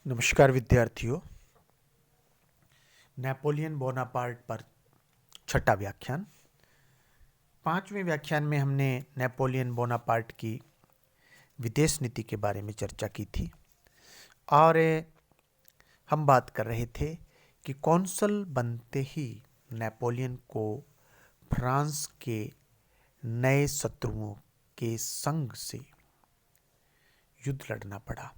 नमस्कार विद्यार्थियों। Napoleon Bonaparte पर छठा व्याख्यान। पांचवें व्याख्यान में हमने नेपोलियन बोनापार्ट की विदेश नीति के बारे में चर्चा की थी और हम बात कर रहे थे कि कौंसल बनते ही नेपोलियन को फ्रांस के नए शत्रुओं के संग से युद्ध लड़ना पड़ा,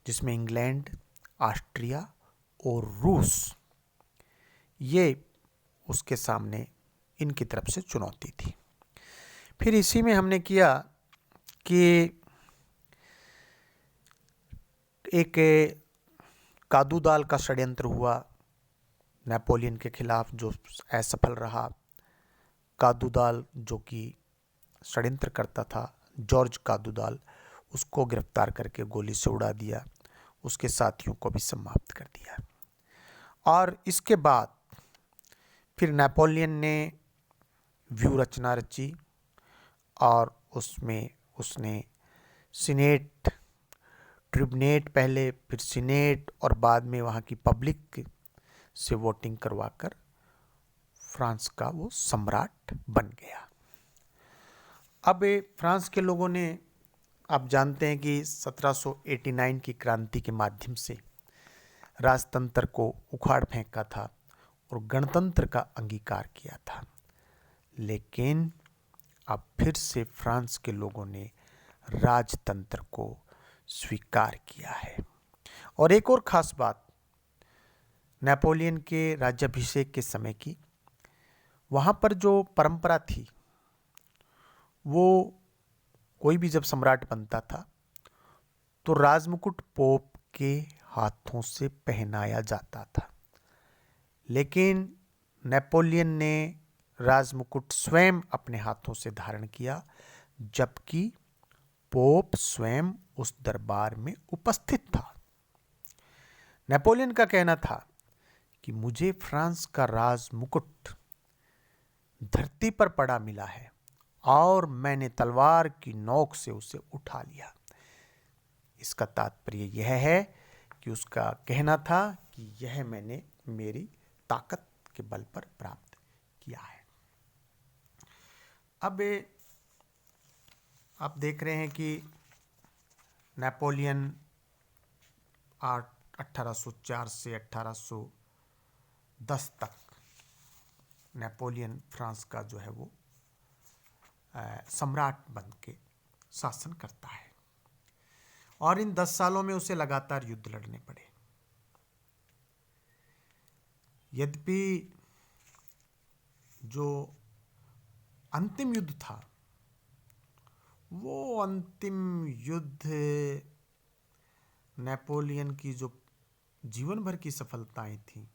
जिसमें इंग्लैंड, ऑस्ट्रिया और रूस ये उसके सामने इनकी तरफ से चुनौती थी। फिर इसी में हमने किया कि एक कादूदाल का षड्यंत्र हुआ नेपोलियन के खिलाफ, जो असफल रहा। कादूदाल जो कि षड्यंत्र करता था, जॉर्ज कादूदाल, उसको गिरफ्तार करके गोली से उड़ा दिया, उसके साथियों को भी समाप्त कर दिया। और इसके बाद फिर नेपोलियन ने व्यूह रचना रची और उसमें उसने सीनेट, ट्रिब्यूनेट पहले, फिर सीनेट और बाद में वहाँ की पब्लिक से वोटिंग करवाकर फ्रांस का वो सम्राट बन गया। अब फ्रांस के लोगों ने, आप जानते हैं कि 1789 की क्रांति के माध्यम से राजतंत्र को उखाड़ फेंका था और गणतंत्र का अंगीकार किया था। लेकिन अब फिर से फ्रांस के लोगों ने राजतंत्र को स्वीकार किया है। और एक और ख़ास बात नेपोलियन के राज्याभिषेक के समय की, वहाँ पर जो परंपरा थी वो, कोई भी जब सम्राट बनता था तो राजमुकुट पोप के हाथों से पहनाया जाता था। लेकिन नेपोलियन ने राजमुकुट स्वयं अपने हाथों से धारण किया, जबकि पोप स्वयं उस दरबार में उपस्थित था। नेपोलियन का कहना था कि मुझे फ्रांस का राजमुकुट धरती पर पड़ा मिला है और मैंने तलवार की नोक से उसे उठा लिया। इसका तात्पर्य यह है कि उसका कहना था कि यह मैंने मेरी ताकत के बल पर प्राप्त किया है। अब आप देख रहे हैं कि नेपोलियन 1804 से 1810 तक नेपोलियन फ्रांस का जो है वो सम्राट बन के शासन करता है और इन 10 सालों में उसे लगातार युद्ध लड़ने पड़े। यद्यपि जो अंतिम युद्ध था, वो अंतिम युद्ध नेपोलियन की जो जीवन भर की सफलताएं थीं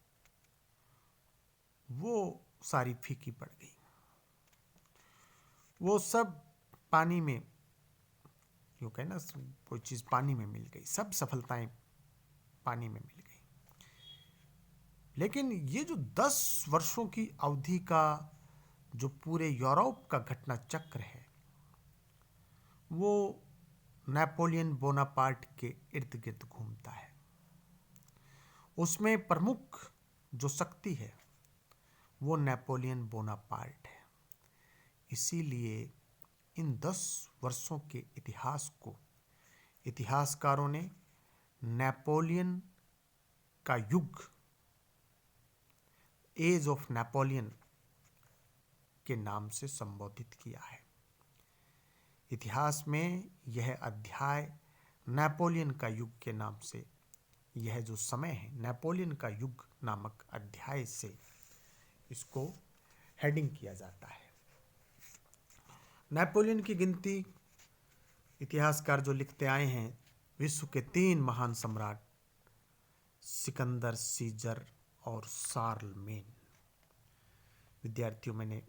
वो सारी फीकी पड़ गई। वो सब पानी में, यूँ कहें ना, कोई चीज़ पानी में मिल गई, सब सफलताएं पानी में मिल गई। लेकिन ये जो 10 वर्षों की अवधि का जो पूरे यूरोप का घटना चक्र है, वो नेपोलियन बोनापार्ट के इर्द गिर्द घूमता है। उसमें प्रमुख जो शक्ति है वो नेपोलियन बोनापार्ट है। इसीलिए इन 10 वर्षों के इतिहास को इतिहासकारों ने नेपोलियन का युग, एज ऑफ नेपोलियन के नाम से संबोधित किया है। इतिहास में यह अध्याय नेपोलियन का युग के नाम से, यह जो समय है नेपोलियन का युग नामक अध्याय से इसको हेडिंग किया जाता है। नेपोलियन की गिनती इतिहासकार जो लिखते आए हैं, विश्व के 3 महान सम्राट सिकंदर, सीजर और शार्लमेन। विद्यार्थियों, मैंने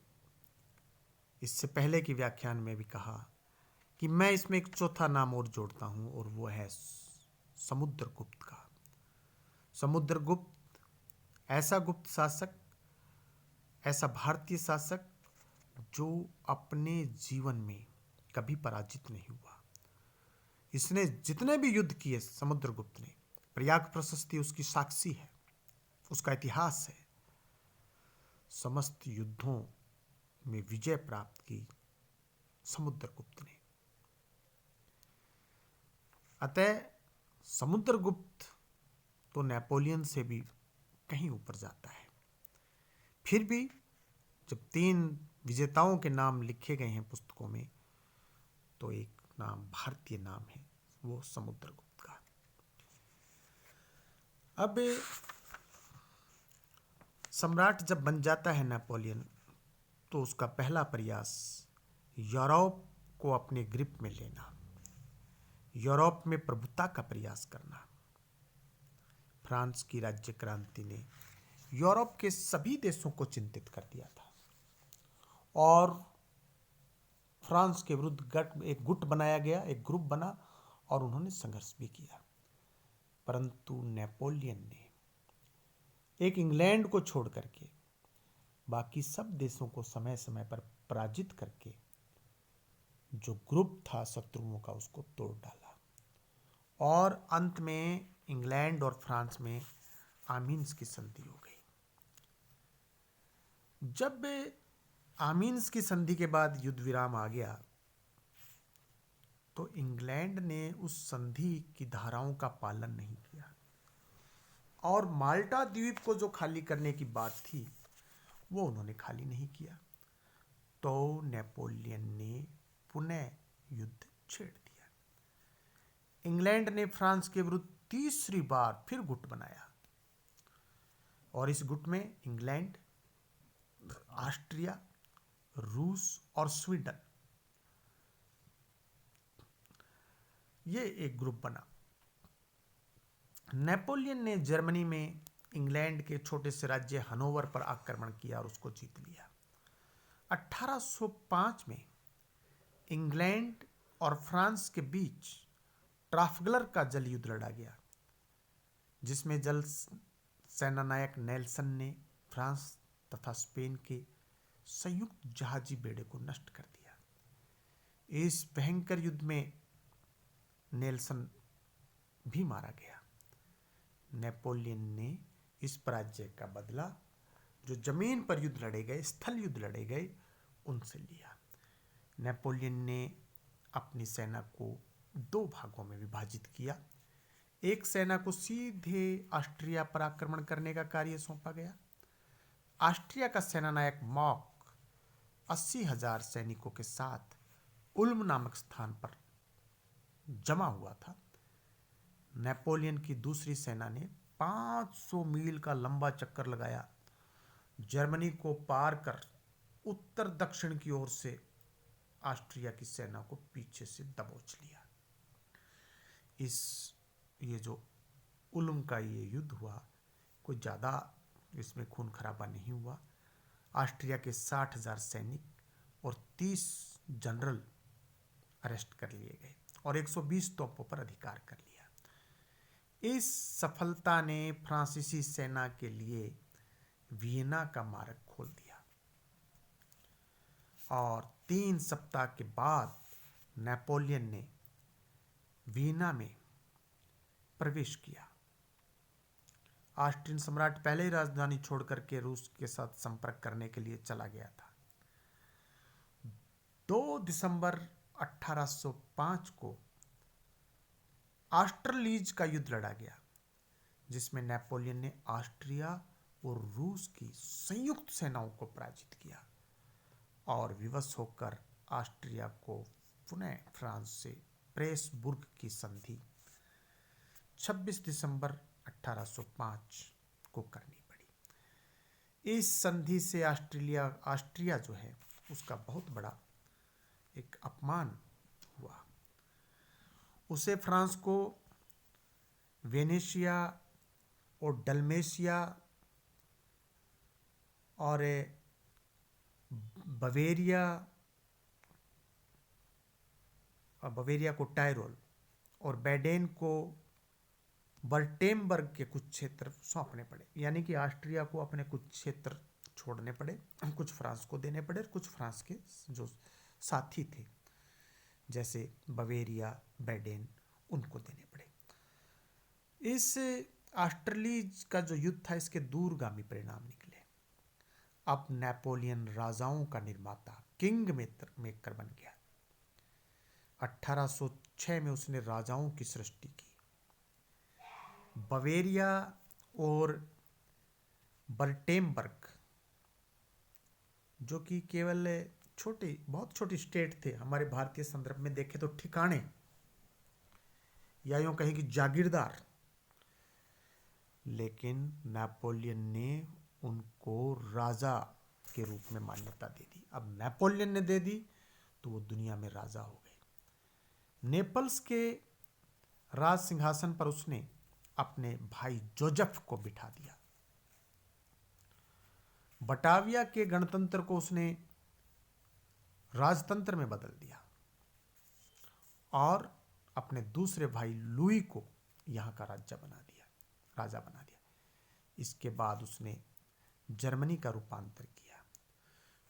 इससे पहले की व्याख्यान में भी कहा कि मैं इसमें एक चौथा नाम और जोड़ता हूं, और वो है समुद्रगुप्त का। समुद्रगुप्त ऐसा गुप्त शासक, ऐसा भारतीय शासक जो अपने जीवन में कभी पराजित नहीं हुआ। इसने जितने भी युद्ध किए समुद्रगुप्त ने, प्रयाग प्रशस्ति उसकी साक्षी है, उसका इतिहास है। समस्त युद्धों में विजय प्राप्त की समुद्रगुप्त ने। अतः समुद्रगुप्त तो नेपोलियन से भी कहीं ऊपर जाता है। फिर भी जब 3 विजेताओं के नाम लिखे गए हैं पुस्तकों में, तो एक नाम भारतीय नाम है, वो समुद्रगुप्त का। अब सम्राट जब बन जाता है नेपोलियन, तो उसका पहला प्रयास यूरोप को अपने ग्रिप में लेना, यूरोप में प्रभुता का प्रयास करना। फ्रांस की राज्य क्रांति ने यूरोप के सभी देशों को चिंतित कर दिया था और फ्रांस के विरुद्ध एक गुट बनाया गया, एक ग्रुप बना और उन्होंने संघर्ष भी किया। परंतु नेपोलियन ने एक इंग्लैंड को छोड़ करके बाकी सब देशों को समय समय पर पराजित करके जो ग्रुप था शत्रुओं का, उसको तोड़ डाला और अंत में इंग्लैंड और फ्रांस में आमीन्स की संधि हो गई। जब आमीन्स की संधि के बाद युद्ध विराम आ गया, तो इंग्लैंड ने उस संधि की धाराओं का पालन नहीं किया और माल्टा द्वीप को जो खाली करने की बात थी, वो उन्होंने खाली नहीं किया। तो नेपोलियन ने पुनः युद्ध छेड़ दिया। इंग्लैंड ने फ्रांस के विरुद्ध तीसरी बार फिर गुट बनाया और इस गुट में इंग्लैंड, ऑस्ट्रिया, रूस और स्वीडन, ये एक ग्रुप बना। नेपोलियन ने जर्मनी में इंग्लैंड के छोटे से राज्य हनोवर पर आक्रमण किया और उसको जीत लिया। 1805 में इंग्लैंड और फ्रांस के बीच ट्राफल्गर का जल युद्ध लड़ा गया, जिसमें जल सेना नायक नेल्सन ने फ्रांस तथा स्पेन के संयुक्त जहाजी बेड़े को नष्ट कर दिया। इस भयंकर युद्ध में नेल्सन भी मारा गया। नेपोलियन ने इस पराजय का बदला जो जमीन पर युद्ध लड़े गए, स्थल युद्ध लड़े गए, उनसे लिया। नेपोलियन ने अपनी सेना को 2 भागों में विभाजित किया। एक सेना को सीधे ऑस्ट्रिया पर आक्रमण करने का कार्य सौंपा गया। ऑस्ट्रिया का सेनानायक मॉक 80,000 सैनिकों के साथ उल्म नामक स्थान पर जमा हुआ था। नेपोलियन की दूसरी सेना ने 500 मील का लंबा चक्कर लगाया, जर्मनी को पार कर उत्तर दक्षिण की ओर से ऑस्ट्रिया की सेना को पीछे से दबोच लिया। ये जो उल्म का ये युद्ध हुआ, कोई ज़्यादा इसमें खून खराबा नहीं हुआ। ऑस्ट्रिया के 60,000 सैनिक और 30 जनरल अरेस्ट कर लिए गए और 120 तोपों पर अधिकार कर लिया। इस सफलता ने फ्रांसीसी सेना के लिए वियना का मार्ग खोल दिया और 3 सप्ताह के बाद नेपोलियन ने वियना में प्रवेश किया। ऑस्ट्रियन सम्राट पहले ही राजधानी छोड़कर के रूस के साथ संपर्क करने के लिए चला गया था। 2 दिसंबर 1805 को ऑस्ट्रलीज का युद्ध लड़ा गया, जिसमें नेपोलियन ने ऑस्ट्रिया और रूस की संयुक्त सेनाओं को पराजित किया और विवश होकर ऑस्ट्रिया को पुनः फ्रांस से प्रेसबुर्ग की संधि 26 दिसंबर 1805 को करनी पड़ी। इस संधि से ऑस्ट्रिया जो है उसका बहुत बड़ा एक अपमान हुआ। उसे फ्रांस को वेनेशिया और डल्मेशिया और बवेरिया को टायरोल और बैडेन को बर्टेमबर्ग के कुछ क्षेत्र सौंपने पड़े। यानी कि ऑस्ट्रिया को अपने कुछ क्षेत्र छोड़ने पड़े, कुछ फ्रांस को देने पड़े और कुछ फ्रांस के जो साथी थे जैसे बवेरिया, बैडेन, उनको देने पड़े। इस ऑस्ट्रेलिज का जो युद्ध था, इसके दूरगामी परिणाम निकले। अब नेपोलियन राजाओं का निर्माता, किंग मेकर बन गया। 1806 में उसने राजाओं की सृष्टि की। बवेरिया और बर्टेमबर्ग, जो कि केवल बहुत छोटी स्टेट थे, हमारे भारतीय संदर्भ में देखें तो ठिकाने या यूं कहें कि जागीरदार, लेकिन नेपोलियन ने उनको राजा के रूप में मान्यता दे दी। अब नेपोलियन ने दे दी तो वो दुनिया में राजा हो गए। नेपल्स के राज सिंहासन पर उसने अपने भाई जोसेफ को बिठा दिया। बटाविया के गणतंत्र को उसने राजतंत्र में बदल दिया और अपने दूसरे भाई लुई को यहाँ का राजा बना दिया। इसके बाद उसने जर्मनी का रूपांतर किया।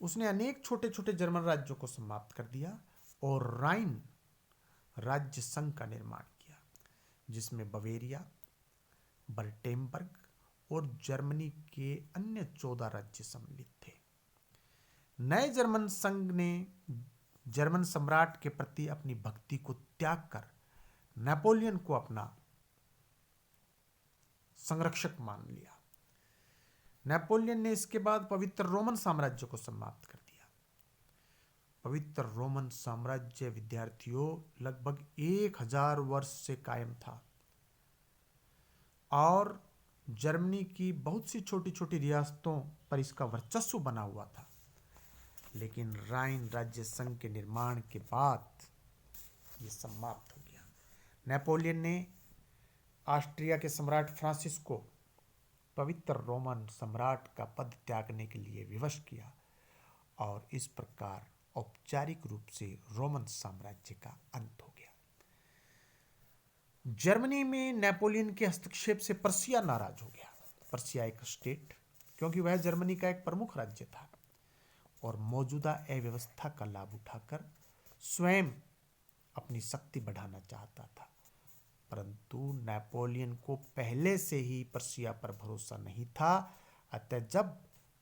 उसने अनेक छोटे छोटे जर्मन राज्यों को समाप्त कर दिया और राइन राज्य संघ का निर्माण किया, जिसमें बवेरिया, बर्टेमबर्ग और जर्मनी के अन्य 14 राज्य सम्मिलित थे। नए जर्मन संघ ने जर्मन सम्राट के प्रति अपनी भक्ति को त्याग कर नेपोलियन को अपना संरक्षक मान लिया। नेपोलियन ने इसके बाद पवित्र रोमन साम्राज्य को समाप्त कर दिया। पवित्र रोमन साम्राज्य विद्यार्थियों लगभग 1000 वर्ष से कायम था और जर्मनी की बहुत सी छोटी छोटी रियासतों पर इसका वर्चस्व बना हुआ था। लेकिन राइन राज्य संघ के निर्माण के बाद ये समाप्त हो गया। नेपोलियन ने ऑस्ट्रिया के सम्राट फ्रांसिस को पवित्र रोमन सम्राट का पद त्यागने के लिए विवश किया और इस प्रकार औपचारिक रूप से रोमन साम्राज्य का अंत हो गया। जर्मनी में नेपोलियन के हस्तक्षेप से पर्सिया नाराज हो गया। पर्सिया एक स्टेट, क्योंकि वह जर्मनी का एक प्रमुख राज्य था और मौजूदा अव्यवस्था का लाभ उठाकर स्वयं अपनी शक्ति बढ़ाना चाहता था। परंतु नेपोलियन को पहले से ही पर्सिया पर भरोसा नहीं था। अतः जब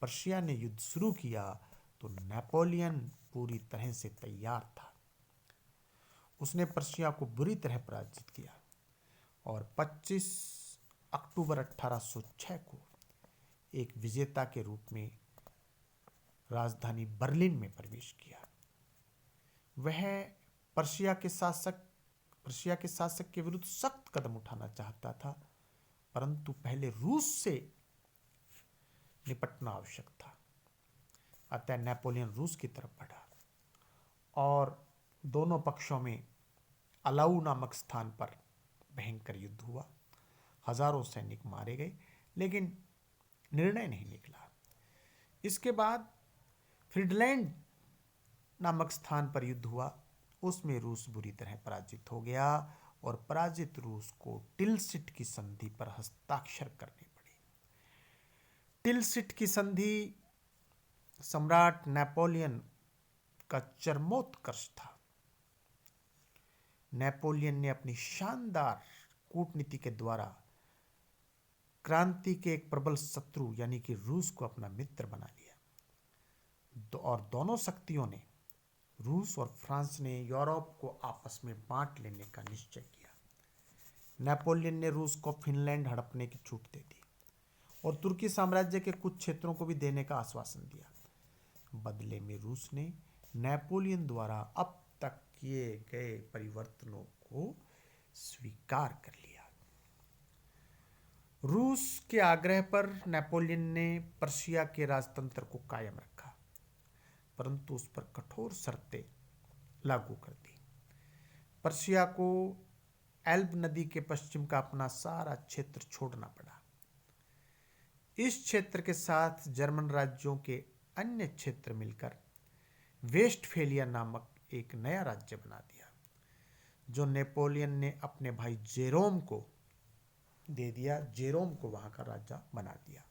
पर्सिया ने युद्ध शुरू किया तो नेपोलियन पूरी तरह से तैयार था। उसने पर्सिया को बुरी तरह पराजित किया और 25 अक्टूबर 1806 को एक विजेता के रूप में राजधानी बर्लिन में प्रवेश किया। वह पर्सिया के शासक के विरुद्ध सख्त कदम उठाना चाहता था, परंतु पहले रूस से निपटना आवश्यक था। अतः नेपोलियन रूस की तरफ बढ़ा और दोनों पक्षों में अलाउ नामक स्थान पर भयंकर युद्ध हुआ। हजारों सैनिक मारे गए, लेकिन निर्णय नहीं निकला। इसके बाद फ्रीडलैंड नामक स्थान पर युद्ध हुआ। उसमें रूस बुरी तरह पराजित हो गया और पराजित रूस को टिलसिट की संधि पर हस्ताक्षर करने पड़े। टिलसिट की संधि सम्राट नेपोलियन का चरमोत्कर्ष था। नेपोलियन ने अपनी शानदार कूटनीति के द्वारा क्रांति के एक प्रबल शत्रु यानी कि रूस को अपना मित्र बना लिया और दोनों शक्तियों ने, रूस और फ्रांस ने, यूरोप को आपस में बांट लेने का निश्चय किया। नेपोलियन ने रूस को फिनलैंड हड़पने की छूट दे दी और तुर्की साम्राज्य के कुछ क्षेत्रों को भी देने का आश्वासन दिया। बदले में रूस ने नेपोलियन द्वारा अब तक किए गए परिवर्तनों को स्वीकार कर लिया। रूस के आग्रह पर नेपोलियन ने पर्सिया के राजतंत्र को कायम रखा, परंतु उस पर कठोर शर्तें लागू कर दी। पर्सिया को एल्ब नदी के पश्चिम का अपना सारा क्षेत्र छोड़ना पड़ा। इस क्षेत्र के साथ जर्मन राज्यों के अन्य क्षेत्र मिलकर वेस्टफेलिया नामक एक नया राज्य बना दिया, जो नेपोलियन ने अपने भाई जेरोम को दे दिया। जेरोम को वहां का राजा बना दिया।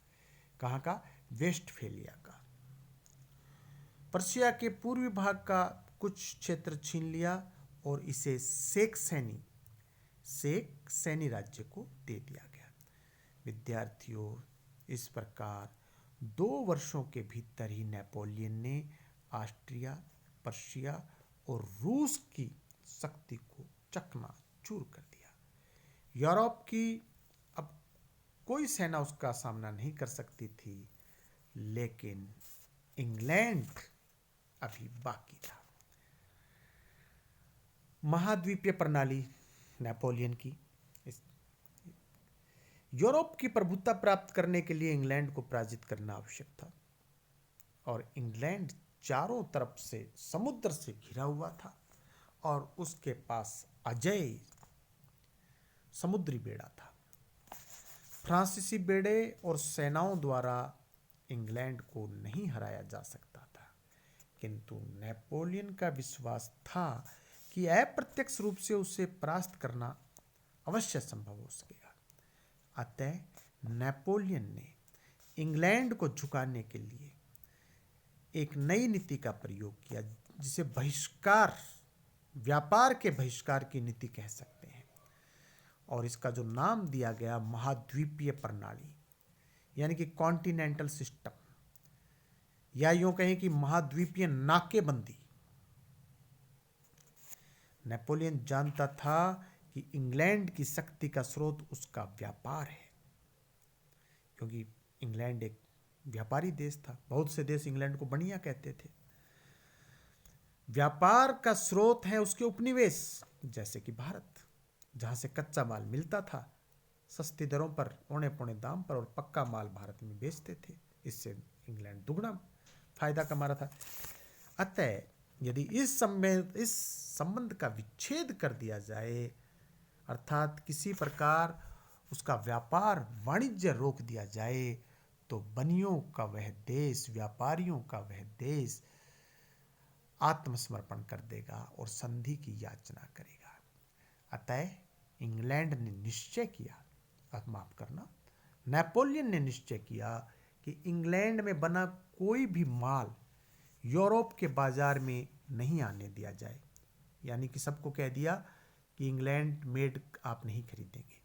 कहां का? वेस्टफेलिया का। पर्सिया के पूर्वी भाग का कुछ क्षेत्र छीन लिया और इसे से एक सैन्य राज्य को दे दिया गया। विद्यार्थियों, इस प्रकार 2 वर्षों के भीतर ही नेपोलियन ने ऑस्ट्रिया, प्रशिया और रूस की शक्ति को चकनाचूर कर दिया। यूरोप की अब कोई सेना उसका सामना नहीं कर सकती थी, लेकिन इंग्लैंड अभी बाकी था। महाद्वीपीय प्रणाली नेपोलियन की, यूरोप की प्रभुत्व प्राप्त करने के लिए इंग्लैंड को पराजित करना आवश्यक था, और इंग्लैंड चारों तरफ से समुद्र से घिरा हुआ था और उसके पास अजेय समुद्री बेड़ा था। फ्रांसीसी बेड़े और सेनाओं द्वारा इंग्लैंड को नहीं हराया जा सकता था, किंतु नेपोलियन का विश्वास था कि अप्रत्यक्ष रूप से उसे परास्त करना अवश्य संभव हो सकेगा। अतः नेपोलियन ने इंग्लैंड को झुकाने के लिए एक नई नीति का प्रयोग किया, जिसे बहिष्कार, व्यापार के बहिष्कार की नीति कह सकते हैं, और इसका जो नाम दिया गया महाद्वीपीय प्रणाली, यानी कि कॉन्टिनेंटल सिस्टम, या यूं कहें कि महाद्वीपीय नाकेबंदी। नेपोलियन जानता था कि इंग्लैंड की शक्ति का स्रोत उसका व्यापार है, क्योंकि इंग्लैंड एक व्यापारी देश था। बहुत से देश इंग्लैंड को बढ़िया कहते थे। व्यापार का स्रोत है उसके उपनिवेश, जैसे कि भारत, जहां से कच्चा माल मिलता था सस्ती दरों पर, औने पौने दाम पर, और पक्का माल भारत में बेचते थे। इससे इंग्लैंड दुगना फायदा कमा रहा था। अतः यदि इस संबंध का विच्छेद कर दिया जाए, अर्थात किसी प्रकार उसका व्यापार वाणिज्य रोक दिया जाए, तो बनियों का वह देश, व्यापारियों का वह देश आत्मसमर्पण कर देगा और संधि की याचना करेगा। अतः इंग्लैंड ने निश्चय किया, माफ करना, नेपोलियन ने निश्चय किया कि इंग्लैंड में बना कोई भी माल यूरोप के बाजार में नहीं आने दिया जाए। यानी कि सबको कह दिया कि इंग्लैंड मेड आप नहीं खरीदेंगे।